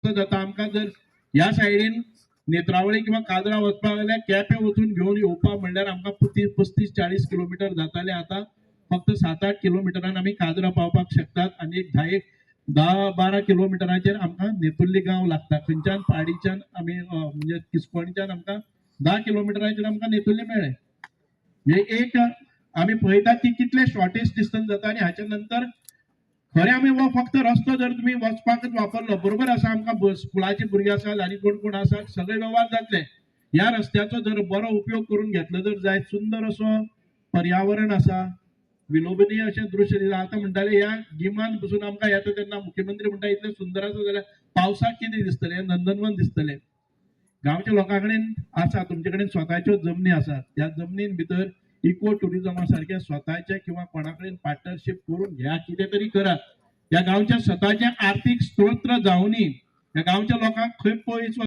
जाता आमकां जर ह्या सायडीन नेत्रावळी किंवा काजरा वचपाक जाल्यार केप्यां वचून घेवन येवपाक म्हणल्यार आमकां 35-40 किलोमीटर जाताले आता फक्त 7-8 किलोमिटरान आमी काजरा पावपाक शकतात आणि एक 10-12 किलोमिटराचेर आमकां नेतुर्ली गांव लागता. खंयच्यान पाडीच्यान आमी म्हणजे किस्कोणच्यान आमकां 10 किलोमिटराचेर आमकां नेतुर्ली मेळ्ळे. हे एक आमी पळयतात की कितले शॉर्टेज डिस्टन्स जाता आणि हाच्या नंतर खरे आमी वो फक्त रस्तो जर तुम्ही वचपाकच वापरलो बरोबर आसा आमकां स्कुलाचे भुरगे आसात आनी कोण कोण आसात सगळे व्यवहार जातले. ह्या रस्त्याचो जर बरो उपयोग करून घेतलो जर जायत सुंदर असो पर्यावरण आसा विलोभनीय अशें दृश्य दिसता. आता म्हणटाले ह्या गिमान पसून आमकां येता तेन्ना मुख्यमंत्री म्हणटा इतलें सुंदर आसा जाल्यार पावसाक कितें दिसतलें नंदनवन दिसतलें. गांवच्या लोकां कडेन आसा तुमचे कडेन स्वताच्यो जमनी आसात त्या जमनीन भितर इको टुरिझमा सारख्या स्वताचे किंवा कोणाकडेन पार्टनरशिप करून घ्या कितें तरी करा. या गांवच्या स्वताचे आर्थिक स्त्रोत जावनी या गांवच्या लोकांक खंय पयस